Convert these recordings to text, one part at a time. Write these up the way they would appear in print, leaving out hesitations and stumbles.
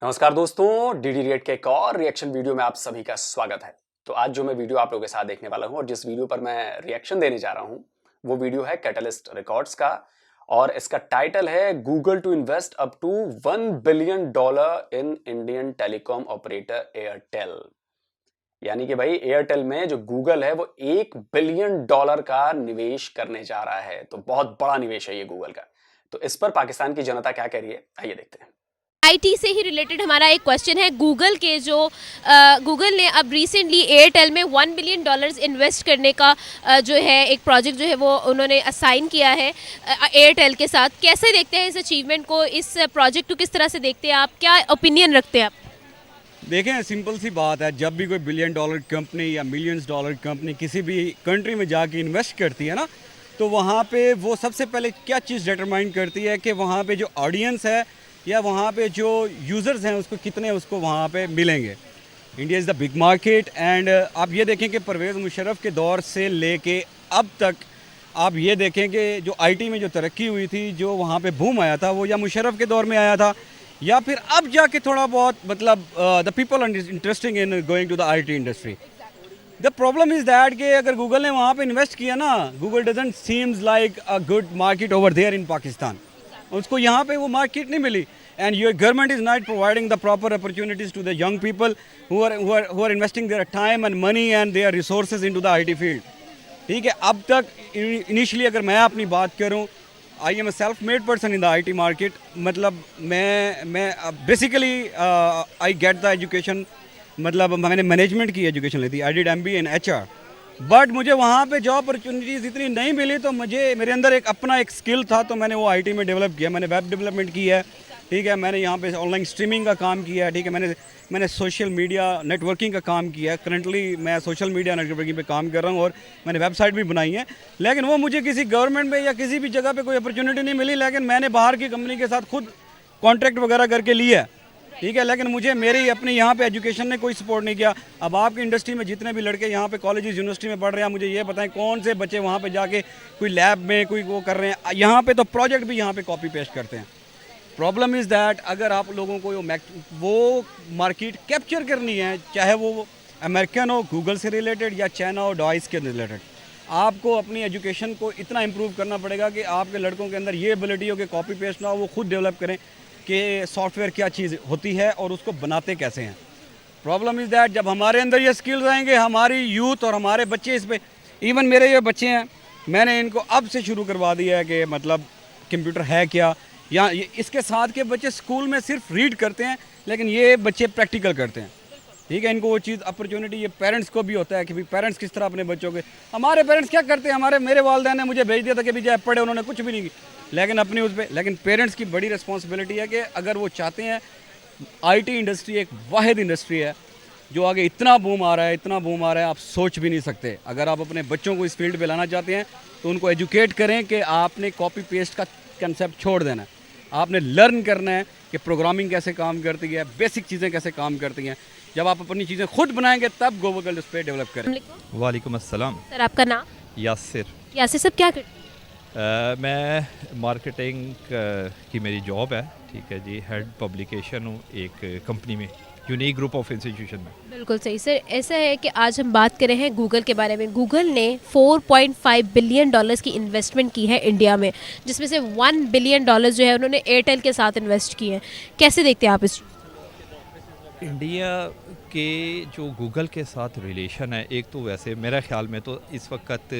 नमस्कार दोस्तों, DD react के एक और रिएक्शन वीडियो में आप सभी का स्वागत है। तो आज जो मैं वीडियो आप लोगों के साथ देखने वाला हूं और जिस वीडियो पर मैं रिएक्शन देने जा रहा हूं वो वीडियो है कैटलिस्ट रिकॉर्ड्स का और इसका टाइटल है Google to invest up to $1 billion in Indian telecom operator Airtel. यानी कि भाई एयरटेल में जो गूगल है वो $1 बिलियन का निवेश करने जा रहा है। तो बहुत बड़ा निवेश है ये गूगल का। तो इस पर पाकिस्तान की जनता क्या कह रही है, आइए देखते हैं। आईटी से ही रिलेटेड हमारा एक क्वेश्चन है। गूगल ने अब रिसेंटली एयरटेल में $1 बिलियन इन्वेस्ट करने का जो है एक प्रोजेक्ट जो है वो उन्होंने असाइन किया है एयरटेल के साथ। कैसे देखते हैं इस अचीवमेंट को, इस प्रोजेक्ट को किस तरह से देखते हैं आप, क्या ओपिनियन रखते हैं आप? देखें, सिंपल सी बात है, जब भी कोई $1 बिलियन कंपनी या $मिलियंस कंपनी किसी भी कंट्री में जाके इन्वेस्ट करती है ना, तो वहाँ पे वो सबसे पहले क्या चीज़ डिटरमाइन करती है कि वहाँ पे जो ऑडियंस है या वहाँ पे जो यूज़र्स हैं उसको कितने उसको वहाँ पे मिलेंगे। India is the big market and आप ये देखें कि परवेज़ मुशर्रफ के दौर से लेके अब तक आप ये देखें कि जो आईटी में जो तरक्की हुई थी, जो वहाँ पे बूम आया था, वो या मुशर्रफ के दौर में आया था या फिर अब जाके थोड़ा बहुत मतलब the people are interesting in going to the IT industry. The problem is that कि अगर गूगल ने वहाँ पे इन्वेस्ट किया ना, Google doesn't seems like a good market over there in Pakistan. उसको यहाँ पे वो मार्केट नहीं मिली and your government is not providing the proper opportunities to the young people who are investing their time and money and their resources into the IT field. ठीक है, अब तक इनिशियली अगर मैं अपनी बात करूँ, I am a self made person in the I T market. मतलब मैं basically I get the education, मतलब मैंने मैनेजमेंट की एजुकेशन ली थी। I did MBA in HR, but मुझे वहाँ पे जॉब अपॉर्चुनिटीज़ इतनी नहीं मिली, तो मेरे अंदर अपना एक स्किल था, तो मैंने वो आईटी में डेवलप किया। मैंने वेब डेवलपमेंट की है, ठीक है, मैंने यहाँ पे ऑनलाइन स्ट्रीमिंग का काम किया है, ठीक है, मैंने सोशल मीडिया नेटवर्किंग का काम किया है। करंटली मैं सोशल मीडिया नेटवर्किंग पे काम कर रहा हूँ और मैंने वेबसाइट भी बनाई है, लेकिन वो मुझे किसी गवर्नमेंट में या किसी भी जगह पे कोई अपॉर्चुनिटी नहीं मिली। लेकिन मैंने बाहर की कंपनी के साथ खुद कॉन्ट्रैक्ट वगैरह करके लिया है, ठीक है, लेकिन मुझे मेरी अपनी यहाँ पे एजुकेशन ने कोई सपोर्ट नहीं किया। अब आपकी इंडस्ट्री में जितने भी लड़के यहाँ पे कॉलेजेस यूनिवर्सिटी में पढ़ रहे हैं, मुझे ये बताएं कौन से बच्चे वहाँ पे जाके कोई लैब में कोई वो कर रहे हैं। यहाँ पे तो प्रोजेक्ट भी यहाँ पे कॉपी पेस्ट करते हैं। प्रॉब्लम इज़ दैट अगर आप लोगों को वो मार्केट कैप्चर करनी है, चाहे वो अमेरिकन हो गूगल से रिलेटेड या चाइना हो डिवाइस के रिलेटेड, आपको अपनी एजुकेशन को इतना इम्प्रूव करना पड़ेगा कि आपके लड़कों के अंदर ये एबिलिटी हो कि कॉपी पेस्ट ना हो, वो खुद डेवलप करें कि सॉफ्टवेयर क्या चीज़ होती है और उसको बनाते कैसे हैं। प्रॉब्लम इज़ दैट जब हमारे अंदर ये स्किल्स आएंगे, हमारी यूथ और हमारे बच्चे इस पर, इवन मेरे ये बच्चे हैं, मैंने इनको अब से शुरू करवा दिया है कि मतलब कंप्यूटर है क्या, या इसके साथ के बच्चे स्कूल में सिर्फ रीड करते हैं लेकिन ये बच्चे प्रैक्टिकल करते हैं। ठीक है, इनको वो चीज़ अपॉर्चुनिटी ये पेरेंट्स को भी होता है कि भाई पेरेंट्स किस तरह अपने बच्चों के, हमारे पेरेंट्स क्या करते हैं, मेरे वालिदैन ने मुझे भेज दिया था कि भी जाए पढ़े, उन्होंने कुछ भी नहीं की, लेकिन अपनी उस पर, लेकिन पेरेंट्स की बड़ी रिस्पॉन्सिबिलिटी है कि अगर वो चाहते हैं, आईटी इंडस्ट्री एक वाहिद इंडस्ट्री है जो आगे इतना बूम आ रहा है, इतना बूम आ रहा है, आप सोच भी नहीं सकते। अगर आप अपने बच्चों को इस फील्ड पे लाना चाहते हैं तो उनको एजुकेट करें कि आपने कॉपी पेस्ट का कंसेप्ट छोड़ देना है, आपने लर्न करना है कि प्रोग्रामिंग कैसे काम करती है, बेसिक चीज़ें कैसे काम करती हैं। जब आप अपनी चीज़ें खुद बनाएंगे तब गूगल उस पर डेवलप करें। वालेकुम अस्सलाम। सर, आपका नाम? यासिर। यासिर साहब, क्या करते हैं? मैं मार्केटिंग की मेरी जॉब है, ठीक है जी। हेड पब्लिकेशन हूँ एक कंपनी में, यूनिक ग्रुप ऑफ इंस्टीट्यूशन में। बिल्कुल सही सर। ऐसा है कि आज हम बात कर रहे हैं गूगल के बारे में। गूगल ने $4.5 बिलियन की इन्वेस्टमेंट की है इंडिया में, जिसमें से $1 बिलियन जो है उन्होंने एयरटेल के साथ इन्वेस्ट किए हैं। कैसे देखते हैं आप इस? इंडिया के जो गूगल के साथ रिलेशन है, एक तो वैसे मेरा ख्याल में तो इस वक्त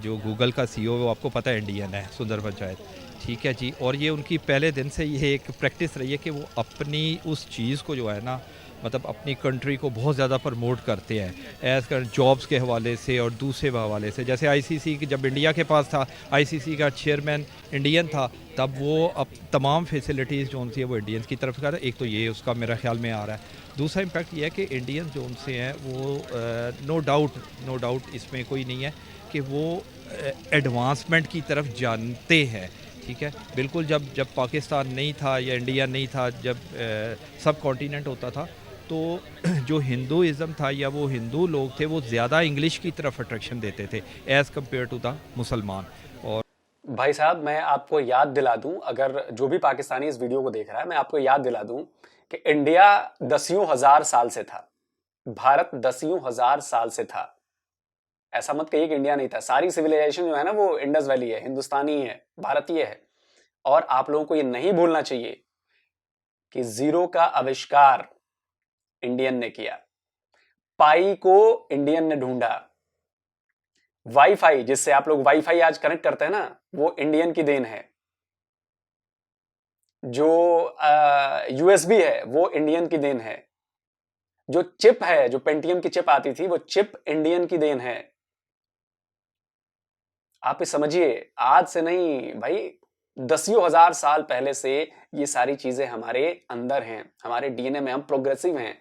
जो गूगल का CEO वो आपको पता है इंडियन है, सुंदर पिचाई, ठीक है जी। और ये उनकी पहले दिन से ये एक प्रैक्टिस रही है कि वो अपनी उस चीज़ को जो है ना, मतलब अपनी कंट्री को बहुत ज़्यादा प्रमोट करते हैं एज़ कर जॉब्स के हवाले से और दूसरे हवाले से। जैसे ICC की जब इंडिया के पास था, ICC का चेयरमैन इंडियन था, तब वो अब तमाम फैसिलिटीज़ जो उनसे वो इंडियंस की तरफ कर, एक तो ये उसका मेरा ख्याल में आ रहा है। दूसरा इम्पैक्ट ये है कि इंडियन जो उनसे हैं वो नो डाउट इसमें कोई नहीं है कि वो एडवांसमेंट की तरफ जानते हैं, ठीक है। बिल्कुल जब पाकिस्तान नहीं था या इंडिया नहीं था, जब सब कॉन्टिनेंट होता था, तो जो हिंदुज़म था या वो हिंदू लोग थे वो ज़्यादा इंग्लिश की तरफ अट्रैक्शन देते थे एज़ कम्पेयर टू द मुसलमान। और भाई साहब, मैं आपको याद दिला दूं, अगर जो भी पाकिस्तानी इस वीडियो को देख रहा है, मैं आपको याद दिला दूं कि इंडिया दसियों हजार साल से था, भारत दसियों हजार साल से था। ऐसा मत कहिए कि इंडिया नहीं था। सारी सिविलाइजेशन जो है ना वो इंडस वैली है, हिंदुस्तानी है, भारतीय है। और आप लोगों को ये नहीं भूलना चाहिए कि जीरो का आविष्कार इंडियन ने किया, पाई को इंडियन ने ढूंढा, वाईफाई जिससे आप लोग वाईफाई आज कनेक्ट करते हैं ना, वो इंडियन की देन है। जो यूएसबी है वो इंडियन की देन है। जो चिप है, जो पेंटियम की चिप आती थी, वो चिप इंडियन की देन है। आप ये समझिए, आज से नहीं भाई, दसियों हजार साल पहले से ये सारी चीजें हमारे अंदर हैं, हमारे डीएनए में। हम प्रोग्रेसिव हैं,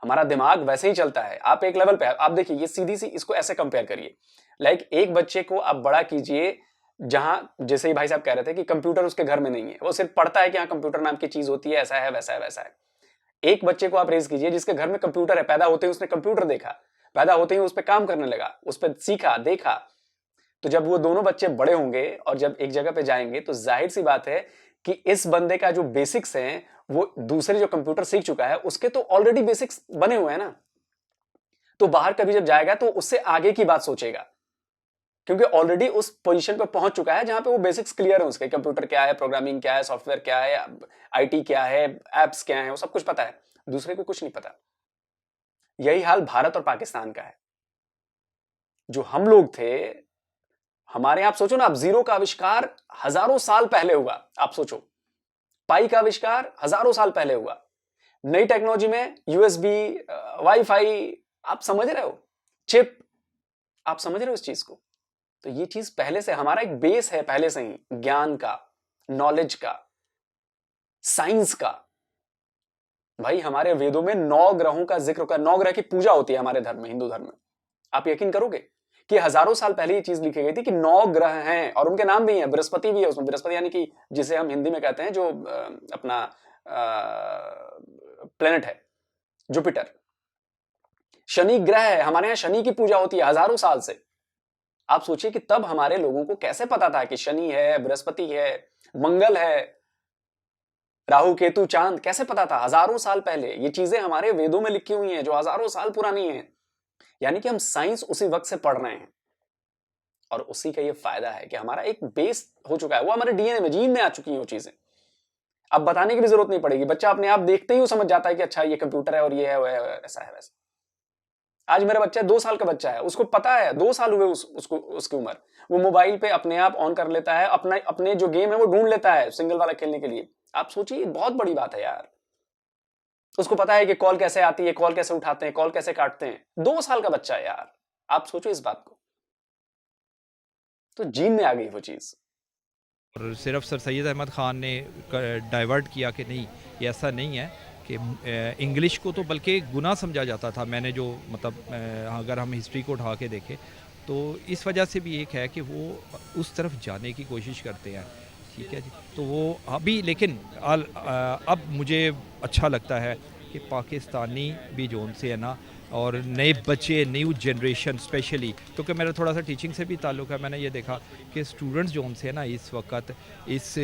हमारा दिमाग वैसे ही चलता है। आप एक लेवल पे आप देखिए, ये सीधी सी इसको ऐसे कंपेयर करिए। लाइक एक बच्चे को आप बड़ा कीजिए, जहां जैसे ही भाई साहब कह रहे थे कि कंप्यूटर उसके घर में नहीं है, वो सिर्फ पढ़ता है कि हाँ कंप्यूटर नाम की चीज होती है, ऐसा है वैसा है वैसा है। एक बच्चे को आप रेज कीजिए जिसके घर में कंप्यूटर है, पैदा होते ही उसने कंप्यूटर देखा, पैदा होते ही उस पर काम करने लगा, उस पर सीखा देखा। तो जब वो दोनों बच्चे बड़े होंगे और जब एक जगह पे जाएंगे, तो जाहिर सी बात है कि इस बंदे का जो बेसिक्स हैं, वो दूसरे जो कंप्यूटर सीख चुका है उसके तो ऑलरेडी बेसिक्स बने हुए हैं ना। तो बाहर कभी जब जाएगा तो उससे आगे की बात सोचेगा, क्योंकि ऑलरेडी उस पोजीशन पे पहुंच चुका है जहां पे वो बेसिक्स क्लियर है उसके। कंप्यूटर क्या है, प्रोग्रामिंग क्या है, सॉफ्टवेयर क्या है, आईटी क्या है, एप्स क्या है, वो सब कुछ पता है। दूसरे को कुछ नहीं पता। यही हाल भारत और पाकिस्तान का है। जो हम लोग थे, हमारे आप सोचो ना, आप जीरो का आविष्कार हजारों साल पहले हुआ। आप सोचो, पाई का आविष्कार हजारों साल पहले हुआ। नई टेक्नोलॉजी में यूएसबी, वाईफाई, आप समझ रहे हो, चिप, आप समझ रहे हो इस चीज को। तो ये चीज पहले से हमारा एक बेस है, पहले से ही ज्ञान का, नॉलेज का, साइंस का। भाई हमारे वेदों में 9 ग्रहों का जिक्र होता है, 9 ग्रह की पूजा होती है हमारे धर्म में, हिंदू धर्म में। आप यकीन करोगे कि हजारों साल पहले ये चीज लिखी गई थी कि 9 ग्रह हैं, और उनके नाम भी हैं। बृहस्पति भी है उसमें, बृहस्पति यानी कि जिसे हम हिंदी में कहते हैं जो अपना प्लेनेट है, जुपिटर। शनि ग्रह है, हमारे यहां शनि की पूजा होती है हजारों साल से। आप सोचिए कि तब हमारे लोगों को कैसे पता था कि शनि है, बृहस्पति है, मंगल है, राहु केतु चांद, कैसे पता था? हजारों साल पहले ये चीजें हमारे वेदों में लिखी हुई हैं, जो हजारों साल पुरानी हैं। यानी कि हम साइंस उसी वक्त से पढ़ रहे हैं, और उसी का ये फायदा है कि हमारा एक बेस हो चुका है, वो हमारे डीएनए में, जीन में आ चुकी हैं वो चीजें। अब बताने की भी जरूरत नहीं पड़ेगी, बच्चा अपने आप देखते ही वो समझ जाता है कि अच्छा ये कंप्यूटर है और ये है, वो है, ऐसा है वैसा। आज मेरा बच्चा 2 साल का बच्चा है, उसको पता है, 2 साल हुए उसको, उसकी उम्र, वो मोबाइल पे अपने आप ऑन कर लेता है, अपने जो गेम है वो ढूंढ लेता है सिंगल वाला खेलने के लिए। आप सोचिए, बहुत बड़ी बात है यार। उसको पता है कि कॉल कैसे आती है, कॉल कैसे उठाते हैं, कॉल कैसे काटते हैं। 2 साल का बच्चा है यार, आप सोचो इस बात को। तो जीन में आ गई वो चीज। और सिर्फ सर सैयद अहमद ख़ान ने डाइवर्ट किया कि नहीं, ये ऐसा नहीं है कि इंग्लिश को तो बल्कि गुनाह समझा जाता था। मैंने जो मतलब अगर हम हिस्ट्री को उठा के देखें तो इस वजह से भी एक है कि वो उस तरफ जाने की कोशिश करते हैं, ठीक है जी। तो वो अभी लेकिन अब मुझे अच्छा लगता है कि पाकिस्तानी भी जो उनसे है ना, और नए बच्चे, न्यू जनरेशन स्पेशली, क्योंकि मेरा थोड़ा सा टीचिंग से भी ताल्लुक़ है, मैंने ये देखा कि स्टूडेंट्स जो उनसे है ना इस वक्त इस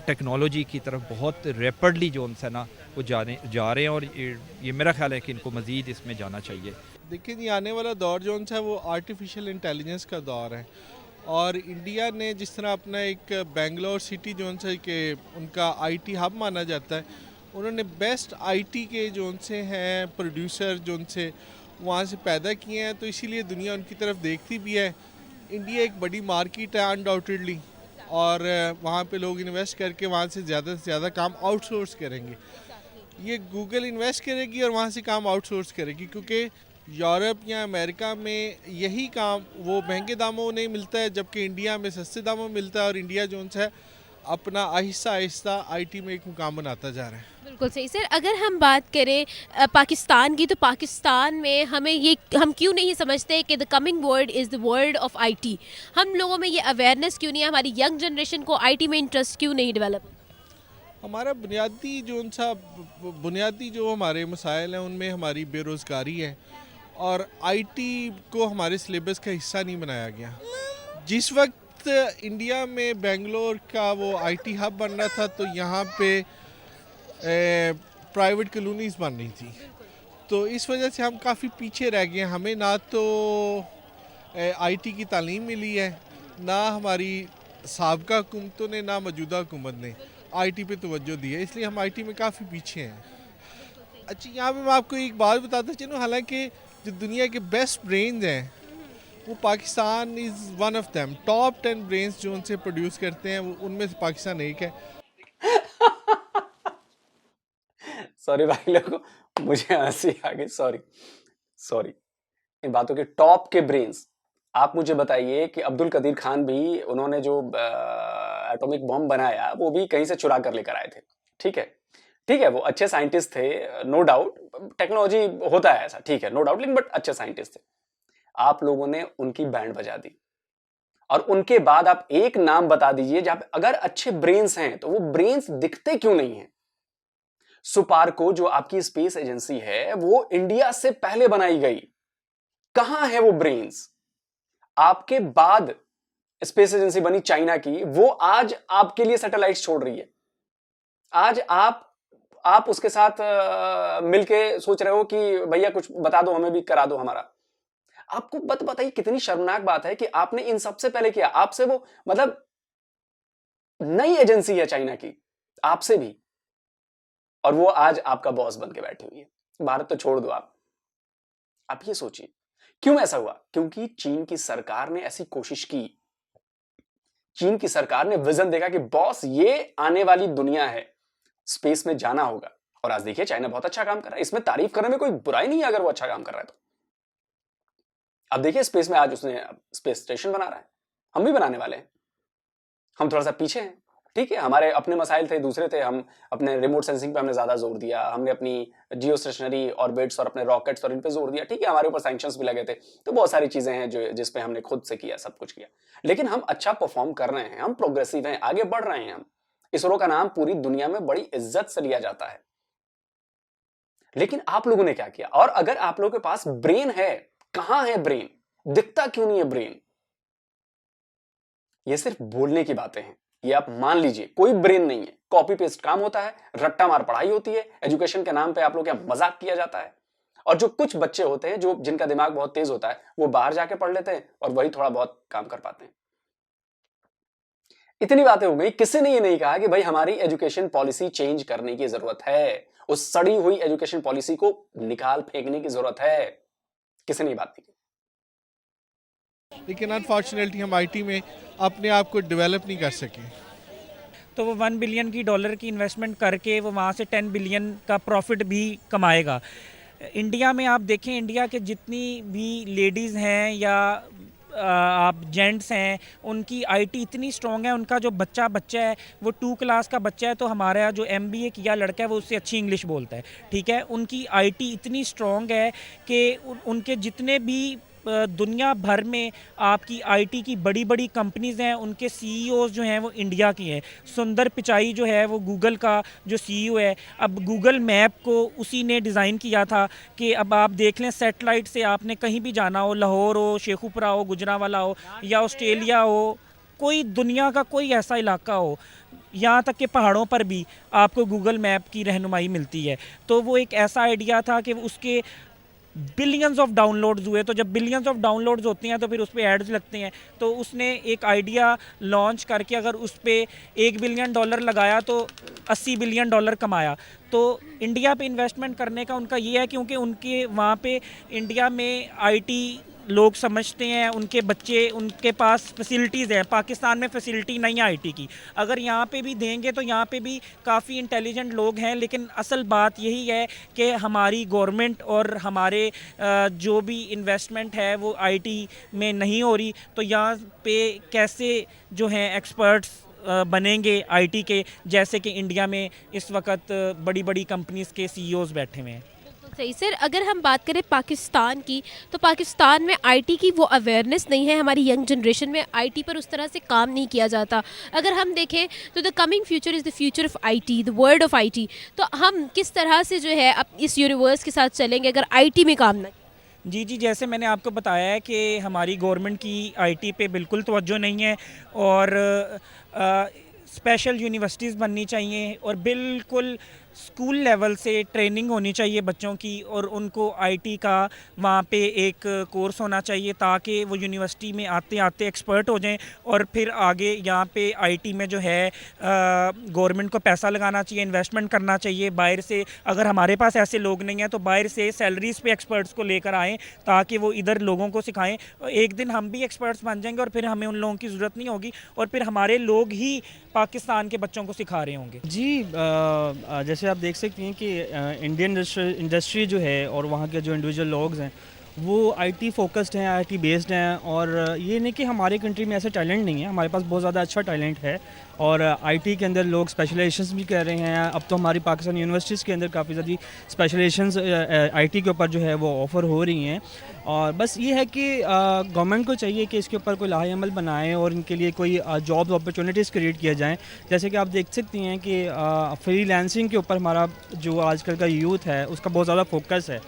टेक्नोलॉजी की तरफ बहुत रैपिडली जो उनसे ना वो जा रहे हैं, और ये मेरा ख्याल है कि इनको मज़ीद इसमें जाना चाहिए। देखिए, ये आने वाला दौर जो है वो आर्टिफिशियल इंटेलिजेंस का दौर है, और इंडिया ने जिस तरह अपना एक बेंगलोर सिटी जो है कि उनका आईटी हब माना जाता है, उन्होंने बेस्ट आईटी के जो उनसे हैं प्रोड्यूसर जो उनसे वहाँ से पैदा किए हैं, तो इसीलिए दुनिया उनकी तरफ देखती भी है। इंडिया एक बड़ी मार्केट है अनडाउटेडली, और वहाँ पे लोग इन्वेस्ट करके वहाँ से ज़्यादा काम आउटसोर्स करेंगे। ये गूगल इन्वेस्ट करेगी और वहाँ से काम आउटसोर्स करेगी, क्योंकि यूरोप या अमेरिका में यही काम वो महंगे दामों में नहीं मिलता है, जबकि इंडिया में सस्ते दामों में मिलता है, और इंडिया जो है अपना आहिस्ता आहिस्ता आईटी में एक मुकाम बनाता जा रहा है। बिल्कुल सही सर। अगर हम बात करें पाकिस्तान की, तो पाकिस्तान में हम क्यों नहीं समझते कि the coming world is the world of IT? हम लोगों में ये अवेयरनेस क्यों नहीं है? हमारी यंग जनरेशन को आईटी में इंटरेस्ट क्यों नहीं डेवलप? हमारा बुनियादी जो हमारे मसाइल हैं उनमें हमारी बेरोज़गारी है, और आईटी को हमारे सिलेबस का हिस्सा नहीं बनाया गया। जिस वक्त इंडिया में बेंगलोर का वो आईटी हब बन रहा था, तो यहाँ पे प्राइवेट कॉलोनीज़ बन रही थी, तो इस वजह से हम काफ़ी पीछे रह गए। हमें ना तो आईटी की तालीम मिली है, ना हमारी साबका हुकूमतों ने, ना मौजूदा हुकूमत ने आईटी पे तवज्जो दी है, इसलिए हम आईटी में काफ़ी पीछे हैं। अच्छा, यहाँ पे मैं आपको एक बात बताता चलूँ, हालांकि जो दुनिया के बेस्ट ब्रेन्स हैं वो Pakistan is one of them. Top 10 brains जो उनसे प्रोड्यूस करते हैं वो उनमें से पाकिस्तान एक है। सॉरी भाई लोगों, मुझे हंसी आ गई, सॉरी सॉरी। इन बातों के टॉप के ब्रेन्स, आप मुझे बताइए कि अब्दुल कदीर खान भी, उन्होंने जो एटॉमिक बम बनाया वो भी कहीं से चुरा कर लेकर आए थे। ठीक है, ठीक है, वो अच्छे साइंटिस्ट थे, नो डाउट, टेक्नोलॉजी होता है ऐसा, ठीक है, नो डाउट, लेकिन बट अच्छे साइंटिस्ट थे। आप लोगों ने उनकी बैंड बजा दी, और उनके बाद आप एक नाम बता दीजिए जहां पे अगर अच्छे ब्रेन्स हैं तो वो ब्रेन्स दिखते क्यों नहीं है। सुपार्को जो आपकी स्पेस एजेंसी है वो इंडिया से पहले बनाई गई, कहां है वो ब्रेन्स। आपके बाद स्पेस एजेंसी बनी चाइना की, वो आज आपके लिए सैटेलाइट छोड़ रही है। आज आप उसके साथ मिलके सोच रहे हो कि भैया कुछ बता दो, हमें भी करा दो हमारा। आपको बताइए कितनी शर्मनाक बात है कि आपने इन सबसे पहले किया। आपसे वो, मतलब नई एजेंसी है चाइना की, आपसे भी, और वो आज आपका बॉस बन के बैठी हुई है। भारत तो छोड़ दो आप ये सोचिए क्यों ऐसा हुआ। क्योंकि चीन की सरकार ने ऐसी कोशिश की, चीन की सरकार ने विजन देखा कि बॉस ये आने वाली दुनिया है, स्पेस में जाना होगा। और आज देखिए चाइना बहुत अच्छा काम कर रहा है, इसमें तारीफ करने में कोई बुराई नहीं है अगर वो अच्छा काम कर रहा है तो। अब देखिए स्पेस में आज उसने स्पेस स्टेशन बना रहा है, हम भी बनाने वाले हैं। हम थोड़ा सा पीछे हैं, ठीक है, हमारे अपने मसाइल थे, दूसरे थे। हम अपने रिमोट सेंसिंग पे हमने ज्यादा जोर दिया, हमने अपनी जियो स्टेशनरी ऑर्बिट्स और अपने रॉकेट्स और इन पे जोर दिया, ठीक है, हमारे ऊपर सैंक्शंस भी लगे थे। तो बहुत सारी चीजें हैं जो जिसपे हमने खुद से किया, सब कुछ किया, लेकिन हम अच्छा परफॉर्म कर रहे हैं, हम प्रोग्रेसिव हैं, आगे बढ़ रहे हैं। हम इसरो का नाम पूरी दुनिया में बड़ी इज्जत से लिया जाता है। लेकिन आप लोगों ने क्या किया। और अगर आप लोगों के पास ब्रेन है, कहां है ब्रेन, दिखता क्यों नहीं है ब्रेन। ये सिर्फ बोलने की बातें हैं, ये आप मान लीजिए, कोई ब्रेन नहीं है, कॉपी पेस्ट काम होता है, रट्टा मार पढ़ाई होती है, एजुकेशन के नाम पे आप लोग क्या मजाक किया जाता है। और जो कुछ बच्चे होते हैं जो जिनका दिमाग बहुत तेज होता है, वो बाहर जाके पढ़ लेते हैं और वही थोड़ा बहुत काम कर पाते हैं। इतनी बातें हो गई, किसी ने ये नहीं कहा कि भाई हमारी एजुकेशन पॉलिसी चेंज करने की जरूरत है, उस सड़ी हुई एजुकेशन पॉलिसी को निकाल फेंकने की जरूरत है, किसी ने ये बात नहीं की। लेकिन अनफॉर्चुनेटली हम आईटी में अपने आप को डेवलप नहीं कर सके। तो वो $1 बिलियन की इन्वेस्टमेंट करके वो वहाँ से 10 बिलियन का प्रॉफिट भी कमाएगा। इंडिया में आप देखें, इंडिया के जितनी भी लेडीज़ हैं या आप जेंट्स हैं, उनकी आईटी इतनी स्ट्रॉन्ग है। उनका जो बच्चा है वो 2 क्लास का बच्चा है तो हमारा जो एमबीए किया लड़का है वो उससे अच्छी इंग्लिश बोलता है, ठीक है। उनकी आईटी इतनी स्ट्रॉन्ग है कि उनके जितने भी दुनिया भर में आपकी आईटी की बड़ी बड़ी कंपनीज़ हैं, उनके सीईओज जो हैं वो इंडिया की हैं। सुंदर पिचाई जो है वो गूगल का जो सीईओ है, अब गूगल मैप को उसी ने डिज़ाइन किया था कि अब आप देख लें, सैटेलाइट से आपने कहीं भी जाना हो, लाहौर हो, शेखुपुरा हो, गुजरांवाला हो या ऑस्ट्रेलिया हो, कोई दुनिया का कोई ऐसा इलाका हो, यहाँ तक कि पहाड़ों पर भी आपको गूगल मैप की रहनुमाई मिलती है। तो वो एक ऐसा आइडिया था कि उसके बिलियंस ऑफ डाउनलोड्स हुए। तो जब बिलियंस ऑफ डाउनलोड्स होते हैं तो फिर उस पर एड्स लगते हैं। तो उसने एक आइडिया लॉन्च करके अगर उस पर $1 बिलियन लगाया तो $80 बिलियन कमाया। तो इंडिया पे इन्वेस्टमेंट करने का उनका ये है क्योंकि उनके वहाँ पे इंडिया में आईटी लोग समझते हैं, उनके बच्चे, उनके पास फैसिलिटीज़ हैं। पाकिस्तान में फैसिलिटी नहीं है आईटी की, अगर यहाँ पे भी देंगे तो यहाँ पे भी काफ़ी इंटेलिजेंट लोग हैं। लेकिन असल बात यही है कि हमारी गवर्नमेंट और हमारे जो भी इन्वेस्टमेंट है वो आईटी में नहीं हो रही। तो यहाँ पे कैसे जो हैं एक्सपर्ट्स बनेंगे आईटी के, जैसे कि इंडिया में इस वक्त बड़ी बड़ी कंपनीज़ के सीईओज़ बैठे हुए हैं। सही सर, अगर हम बात करें पाकिस्तान की, तो पाकिस्तान में आईटी की वो अवेयरनेस नहीं है। हमारी यंग जनरेशन में आईटी पर उस तरह से काम नहीं किया जाता। अगर हम देखें तो the coming future is the future of IT, the world of IT. तो हम किस तरह से जो है अब इस यूनिवर्स के साथ चलेंगे अगर आईटी में काम ना। जी, जैसे मैंने आपको बताया है कि हमारी गवर्नमेंट की आईटी पे बिल्कुल तवज्जो नहीं है और स्पेशल यूनिवर्सिटीज़ बननी चाहिए और बिल्कुल स्कूल लेवल से ट्रेनिंग होनी चाहिए बच्चों की, और उनको आईटी का वहाँ पे एक कोर्स होना चाहिए ताकि वो यूनिवर्सिटी में आते आते एक्सपर्ट हो जाएं, और फिर आगे यहाँ पे आईटी में जो है गवर्नमेंट को पैसा लगाना चाहिए, इन्वेस्टमेंट करना चाहिए बाहर से। अगर हमारे पास ऐसे लोग नहीं हैं तो बाहर से सैलरीज पे एक्सपर्ट्स को लेकर आएँ ताकि वो इधर लोगों को सिखाएं। एक दिन हम भी एक्सपर्ट्स बन जाएंगे और फिर हमें उन लोगों की ज़रूरत नहीं होगी, और फिर हमारे लोग ही पाकिस्तान के बच्चों को सिखा रहे होंगे। जी, जैसे आप देख सकती हैं कि इंडियन इंडस्ट्री जो है और वहाँ के जो इंडिविजुअल लोग हैं वो आईटी फोकस्ड हैं, आईटी बेस्ड हैं, और ये नहीं कि हमारे कंट्री में ऐसे टैलेंट नहीं है, हमारे पास बहुत ज़्यादा अच्छा टैलेंट है, और आईटी के अंदर लोग स्पेशलाइजेशंस भी कर रहे हैं। अब तो हमारी पाकिस्तान यूनिवर्सिटीज़ के अंदर काफ़ी ज़्यादा स्पेशलाइजेशंस आईटी के ऊपर जो है वो ऑफ़र हो रही हैं, और बस ये है कि गवर्नमेंट को चाहिए कि इसके ऊपर कोई लाहे अमल बनाए और इनके लिए कोई जॉब अपॉर्चुनिटीज़ क्रिएट किया जाएँ। जैसे कि आप देख सकती हैं कि फ्रीलांसिंग के ऊपर हमारा जो आजकल का यूथ है उसका बहुत ज़्यादा फोकस है,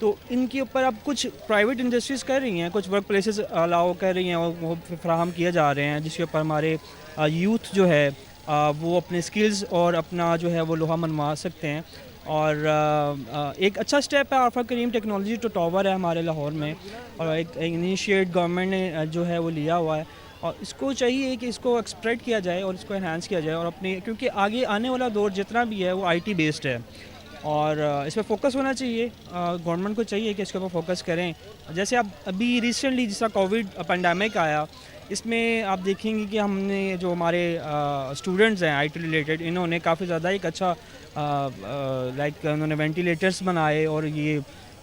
तो इनके ऊपर अब कुछ प्राइवेट इंडस्ट्रीज़ कर रही हैं, कुछ वर्क प्लेसेस अलाउ कर रही हैं और वो फ्राहम किए जा रहे हैं, जिसके ऊपर हमारे यूथ जो है वो अपने स्किल्स और अपना जो है वो लोहा मनवा सकते हैं। और एक अच्छा स्टेप है आरफा करीम टेक्नोलॉजी टू टावर है हमारे लाहौर में, और एक इनिशिएट गवर्नमेंट ने जो है वो लिया हुआ है, और इसको चाहिए कि इसको एक्सप्रेड किया जाए और इसको एनहांस किया जाए, और अपने क्योंकि आगे आने वाला दौर जितना भी है वो आईटी बेस्ड है, और इस पर फोकस होना चाहिए। गवर्नमेंट को चाहिए कि इसके ऊपर फोकस करें। जैसे आप अभी रिसेंटली जिस तरह कोविड पेंडेमिक आया, इसमें आप देखेंगे कि हमने जो हमारे स्टूडेंट्स हैं आईटी रिलेटेड, इन्होंने काफ़ी ज़्यादा एक अच्छा लाइक उन्होंने वेंटिलेटर्स बनाए, और ये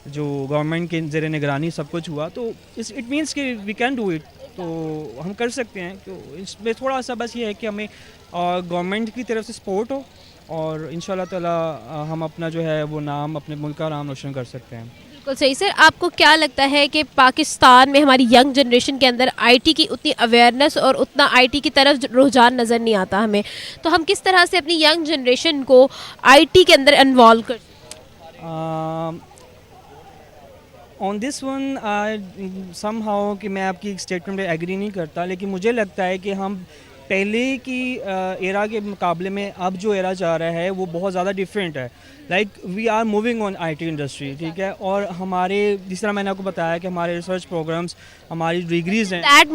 जो गवर्नमेंट के ज़ेरे निगरानी सब कुछ हुआ, तो इट मीन्स कि वी कैन डू इट, तो हम कर सकते हैं। तो इसमें थोड़ा सा बस ये है कि हमें गवर्नमेंट की तरफ से सपोर्ट हो, और इंशाल्लाह ताला हम अपना जो है वो नाम, अपने मुल्क का नाम रोशन कर सकते हैं। बिल्कुल सही सर। आपको क्या लगता है कि पाकिस्तान में हमारी यंग जनरेशन के अंदर आईटी की उतनी अवेयरनेस और उतना आईटी की तरफ रुझान नज़र नहीं आता हमें, तो हम किस तरह से अपनी यंग जनरेशन को आईटी के अंदर इन्वॉल्व कर? ऑन दिस वन समहाउ कि मैं आपकी स्टेटमेंट में एग्री नहीं करता, लेकिन मुझे लगता है कि हम पहले की एरा के मुकाबले में अब जो एरा जा रहा है वो बहुत ज़्यादा डिफरेंट है। Like we are moving on IT industry, ठीक है, और हमारे जिस तरह मैंने आपको बताया कि हमारे रिसर्च प्रोग्राम्स, हमारी डिग्रीज हैं, that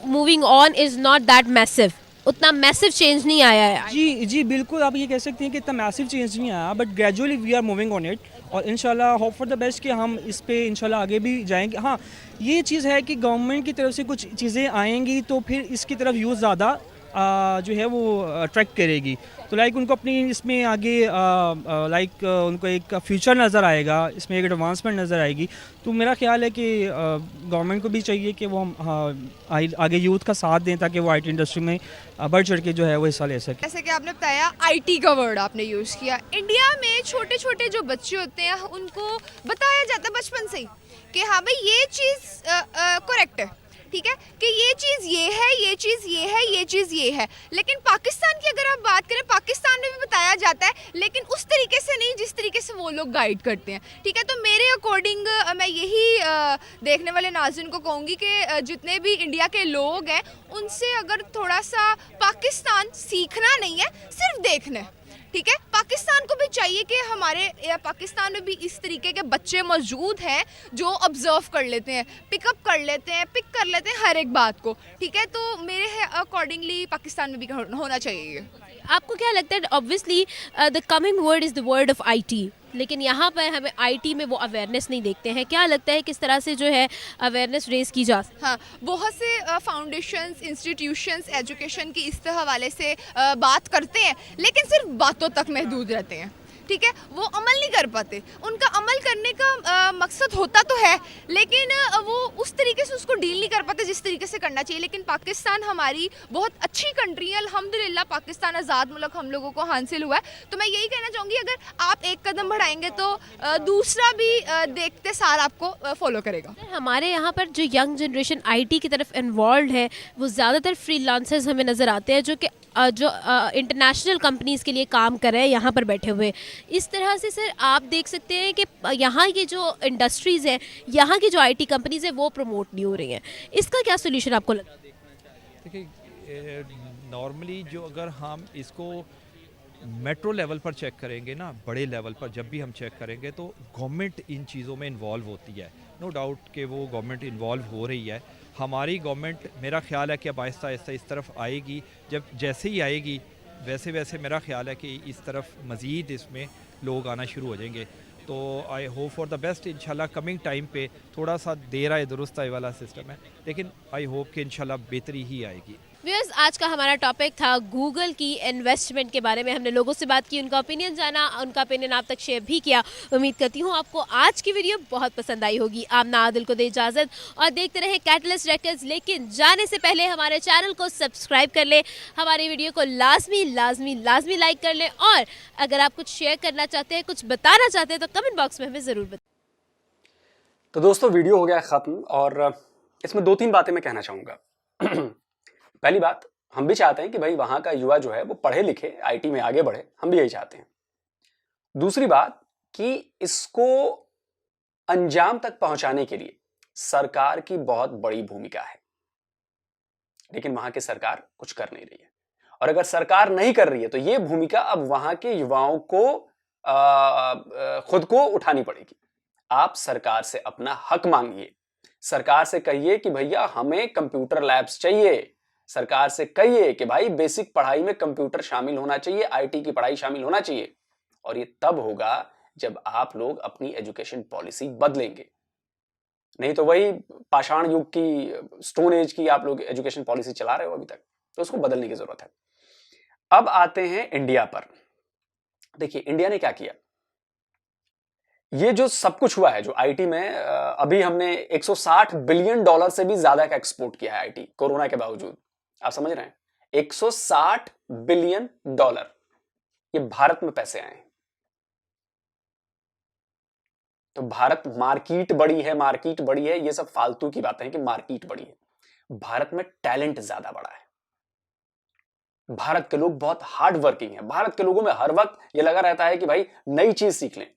moving on is not that massive, उतना मैसिव चेंज नहीं आया है। जी जी बिल्कुल, आप ये कह सकते हैं कि इतना मैसिव चेंज नहीं आया, but gradually we are moving on it, और इंशाल्लाह होप फॉर द बेस्ट कि हम इस पे इंशाल्लाह आगे भी जाएंगे। हाँ, ये चीज़ है कि गवर्नमेंट की तरफ से कुछ चीज़ें आएंगी तो फिर इसकी तरफ यूज़ ज़्यादा जो है वो अट्रैक्ट करेगी, तो लाइक उनको अपनी इसमें आगे लाइक उनको एक फ्यूचर नज़र आएगा, इसमें एक एडवांसमेंट नज़र आएगी। तो मेरा ख्याल है कि गवर्नमेंट को भी चाहिए कि वो आगे यूथ का साथ दें ताकि वो आईटी इंडस्ट्री में बढ़ चढ़ के जो है वो हिस्सा ले सके। जैसे कि आपने बताया आईटी का वर्ड आपने यूज़ किया, इंडिया में छोटे छोटे जो बच्चे होते हैं उनको बताया जाता है बचपन से ही कि हाँ भाई ये चीज़ करेक्ट है, ठीक है, कि ये चीज़ ये है, ये चीज़ ये है, ये चीज़ ये है। लेकिन पाकिस्तान की अगर आप बात करें, पाकिस्तान में भी बताया जाता है, लेकिन उस तरीके से नहीं जिस तरीके से वो लोग गाइड करते हैं, ठीक है। तो मेरे अकॉर्डिंग मैं यही देखने वाले नाज़रीन को कहूँगी कि जितने भी इंडिया के लोग हैं उनसे अगर थोड़ा सा पाकिस्तान सीखना नहीं है, सिर्फ देखना है, ठीक है। पाकिस्तान को भी चाहिए कि हमारे पाकिस्तान में भी इस तरीके के बच्चे मौजूद हैं जो ऑब्जर्व कर लेते हैं, पिकअप कर लेते हैं, पिक कर लेते हैं हर एक बात को, ठीक है। तो मेरे अकॉर्डिंगली पाकिस्तान में भी होना चाहिए। आपको क्या लगता है? Obviously the coming word is the word of IT, लेकिन यहाँ पर हमें आईटी में वो अवेयरनेस नहीं देखते हैं। क्या लगता है किस तरह से जो है अवेयरनेस रेज की जा सकती है? हाँ, बहुत से फाउंडेशंस, इंस्टीट्यूशंस एजुकेशन की इस हवाले से बात करते हैं, लेकिन सिर्फ बातों तक महदूद रहते हैं, ठीक है, वो अमल नहीं कर पाते। उनका अमल करने का मकसद होता तो है, लेकिन वो उस तरीके से उसको डील नहीं कर पाते जिस तरीके से करना चाहिए। लेकिन पाकिस्तान हमारी बहुत अच्छी कंट्री है, अल्हम्दुलिल्लाह पाकिस्तान आज़ाद मुल्क हम लोगों को हासिल हुआ है। तो मैं यही कहना चाहूँगी, अगर आप एक कदम बढ़ाएंगे तो दूसरा भी देखते सार आपको फॉलो करेगा। हमारे यहाँ पर जो यंग जनरेशन आईटी की तरफ इन्वॉल्व है वो ज़्यादातर फ्रीलांसर्स हमें नज़र आते हैं, जो कि इंटरनेशनल कंपनीज़ के लिए काम कर रहे हैं यहाँ पर बैठे हुए। इस तरह से सर आप देख सकते हैं कि यहाँ की जो इंडस्ट्रीज़ हैं, यहाँ की जो आईटी कंपनीज़ हैं वो प्रमोट नहीं हो रही हैं। इसका क्या सोल्यूशन आपको लगता है? देखिए, नॉर्मली जो अगर हम इसको मेट्रो लेवल पर चेक करेंगे ना, बड़े लेवल पर जब भी हम चेक करेंगे तो गवर्नमेंट इन चीज़ों में इन्वॉल्व होती है। नो डाउट कि वो गवर्नमेंट इन्वॉल्व हो रही है। हमारी गवर्नमेंट, मेरा ख्याल है कि अब आहिस्ता आहिस्ता इस तरफ आएगी। जब जैसे ही आएगी वैसे वैसे मेरा ख्याल है कि इस तरफ मज़ीद इसमें लोग आना शुरू हो जाएंगे। तो I hope for the best. इंशाल्लाह कमिंग टाइम पे थोड़ा सा देर आए दुरुस्त आए वाला सिस्टम है, लेकिन आई होप कि इंशाल्लाह बेहतरी ही आएगी। व्यूअर्स, आज का हमारा टॉपिक था गूगल की इन्वेस्टमेंट के बारे में। हमने लोगों से बात की, उनका ओपिनियन जाना, उनका ओपिनियन आप तक शेयर भी किया। उम्मीद करती हूँ आपको आज की वीडियो बहुत पसंद आई होगी। आमना आदिल को दे इजाज़त और देखते रहे कैटलिस्ट रेकॉर्ड्स। लेकिन जाने से पहले हमारे चैनल को सब्सक्राइब कर ले, हमारी वीडियो को लाजमी लाइक कर लें, और अगर आप कुछ शेयर करना चाहते हैं, कुछ बताना चाहते हैं, तो कमेंट बॉक्स में हमें ज़रूर बताएं। तो दोस्तों, वीडियो हो गया ख़त्म और इसमें 2-3 बातें मैं कहना चाहूँगा। पहली बात, हम भी चाहते हैं कि भाई वहाँ का युवा जो है वो पढ़े लिखे, आईटी में आगे बढ़े, हम भी यही चाहते हैं। दूसरी बात कि इसको अंजाम तक पहुंचाने के लिए सरकार की बहुत बड़ी भूमिका है, लेकिन वहाँ की सरकार कुछ कर नहीं रही है। और अगर सरकार नहीं कर रही है तो ये भूमिका अब वहाँ के युवाओं को खुद को उठानी पड़ेगी। आप सरकार से अपना हक मांगिए, सरकार से कहिए कि भैया हमें कंप्यूटर लैब्स चाहिए, सरकार से कहिए कि भाई बेसिक पढ़ाई में कंप्यूटर शामिल होना चाहिए, आईटी की पढ़ाई शामिल होना चाहिए। और ये तब होगा जब आप लोग अपनी एजुकेशन पॉलिसी बदलेंगे, नहीं तो वही पाषाण युग की, स्टोन एज की आप लोग एजुकेशन पॉलिसी चला रहे हो अभी तक, तो उसको बदलने की जरूरत है। अब आते हैं इंडिया पर। देखिए इंडिया ने क्या किया। ये जो सब कुछ हुआ है, जो आईटी में अभी हमने $160 बिलियन से भी ज्यादा का एक्सपोर्ट किया है आईटी, कोरोना के बावजूद। आप समझ रहे हैं, $160 बिलियन ये भारत में पैसे आए हैं। तो भारत मार्केट बड़ी है, ये सब फालतू की बातें हैं कि मार्केट बड़ी है। भारत में टैलेंट ज्यादा बड़ा है, भारत के लोग बहुत हार्ड वर्किंग है, भारत के लोगों में हर वक्त ये लगा रहता है कि भाई नई चीज सीख लें।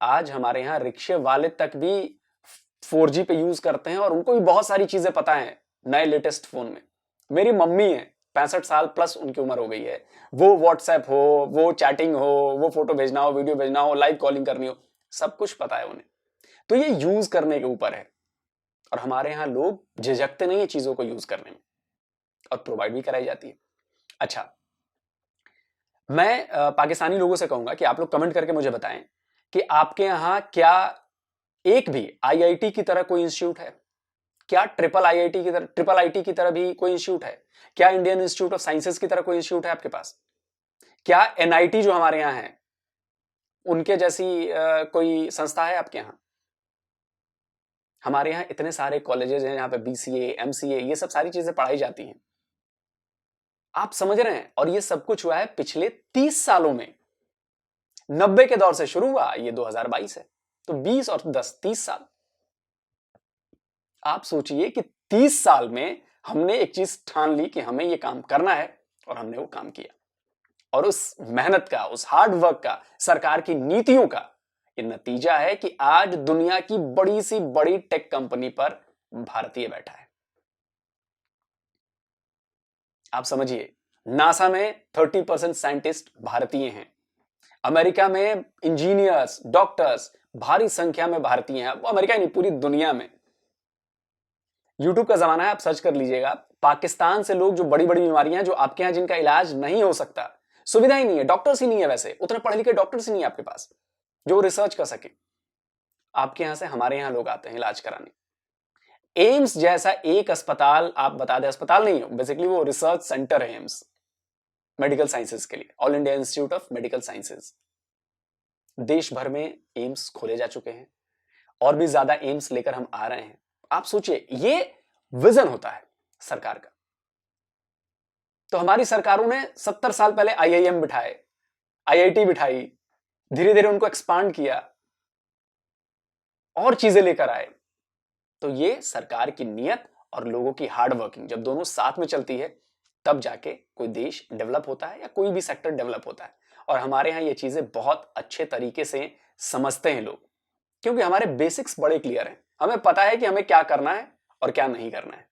आज हमारे यहां रिक्शे वाले तक भी 4G पे यूज करते हैं और उनको भी बहुत सारी चीजें पता है नए लेटेस्ट फोन में। मेरी मम्मी है, 65 साल प्लस उनकी उम्र हो गई है, वो व्हाट्सएप हो, वो चैटिंग हो, वो फोटो भेजना हो, वीडियो भेजना हो, लाइव कॉलिंग करनी हो, सब कुछ पता है उन्हें। तो ये यूज करने के ऊपर है, और हमारे यहां लोग झिझकते नहीं है चीजों को यूज करने में, और प्रोवाइड भी कराई जाती है। अच्छा, मैं पाकिस्तानी लोगों से कहूंगा कि आप लोग कमेंट करके मुझे बताएं कि आपके यहां क्या एक भी आईआईटी की तरह कोई इंस्टीट्यूट है? क्या ट्रिपल आईटी की तरह भी कोई इंस्टीट्यूट है? क्या इंडियन इंस्टीट्यूट ऑफ साइंसेस की तरह कोई इंस्टीट्यूट है आपके पास? क्या एनआईटी जो हमारे यहां है उनके जैसी कोई संस्था है आपके यहां? हमारे यहां इतने सारे कॉलेजेस हैं, यहाँ पे बीसीए, एमसीए, ये सब सारी चीजें पढ़ाई जाती हैं। आप समझ रहे हैं? और ये सब कुछ हुआ है पिछले 30 सालों में। 90 के दौर से शुरू हुआ, ये 2022 है, तो 20 और 10 30 साल। आप सोचिए कि 30 साल में हमने एक चीज ठान ली कि हमें ये काम करना है, और हमने वो काम किया। और उस मेहनत का, उस हार्ड वर्क का, सरकार की नीतियों का ये नतीजा है कि आज दुनिया की बड़ी सी बड़ी टेक कंपनी पर भारतीय बैठा है। आप समझिए, नासा में 30% साइंटिस्ट भारतीय हैं, अमेरिका में इंजीनियर्स, डॉक्टर्स भारी संख्या में भारतीय हैं। अमेरिका ही नहीं, पूरी दुनिया में। यूट्यूब का जमाना है, आप सर्च कर लीजिएगा, पाकिस्तान से लोग जो बड़ी बड़ी बीमारियां जो आपके यहां जिनका इलाज नहीं हो सकता, सुविधा ही नहीं है, डॉक्टर्स ही नहीं है, वैसे उतने पढ़े लिखे डॉक्टर्स ही नहीं है आपके पास जो रिसर्च कर सके, आपके यहां से हमारे यहां लोग आते हैं इलाज कराने। एम्स जैसा एक अस्पताल, आप बता दें, अस्पताल नहीं हो, बेसिकली वो रिसर्च सेंटर है एम्स, मेडिकल साइंसेस के लिए, all India institute of medical sciences. देश भर में एम्स खोले जा चुके हैं, और भी ज्यादा एम्स लेकर हम आ रहे हैं। आप सोचिए, ये विजन होता है सरकार का। तो हमारी सरकारों ने 70 साल पहले आईआईएम बिठाए, आईआईटी बिठाई, धीरे धीरे उनको एक्सपांड किया और चीजें लेकर आए। तो ये सरकार की नियत और लोगों की हार्ड वर्किंग जब दोनों साथ में चलती है, तब जाके कोई देश डेवलप होता है या कोई भी सेक्टर डेवलप होता है। और हमारे यहां ये चीजें बहुत अच्छे तरीके से समझते हैं लोग, क्योंकि हमारे बेसिक्स बड़े क्लियर हैं। हमें पता है कि हमें क्या करना है और क्या नहीं करना है।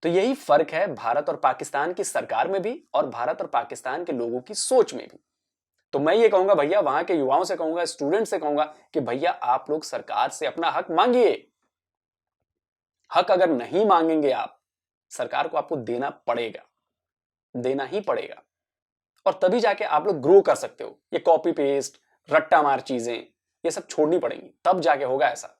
तो यही फर्क है भारत और पाकिस्तान की सरकार में भी और भारत और पाकिस्तान के लोगों की सोच में भी। तो मैं ये कहूंगा भैया, वहां के युवाओं से कहूंगा, स्टूडेंट से कहूंगा कि भैया आप लोग सरकार से अपना हक मांगिए। हक अगर नहीं मांगेंगे आप, सरकार को आपको देना पड़ेगा, देना ही पड़ेगा, और तभी जाके आप लोग ग्रो कर सकते हो। ये कॉपी पेस्ट, रट्टा मार चीजें, ये सब छोड़नी पड़ेंगी, तब जाके होगा ऐसा।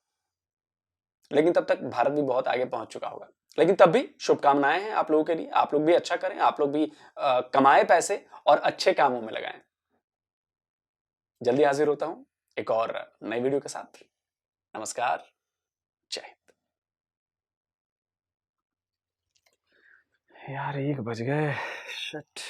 लेकिन तब तक भारत भी बहुत आगे पहुंच चुका होगा। लेकिन तब भी शुभकामनाएं हैं आप लोगों के लिए। आप लोग भी अच्छा करें, आप लोग भी कमाए पैसे और अच्छे कामों में लगाएं। जल्दी हाजिर होता हूं एक और नई वीडियो के साथ। नमस्कार, जय हिंद। यार 1 बज गए, शिट।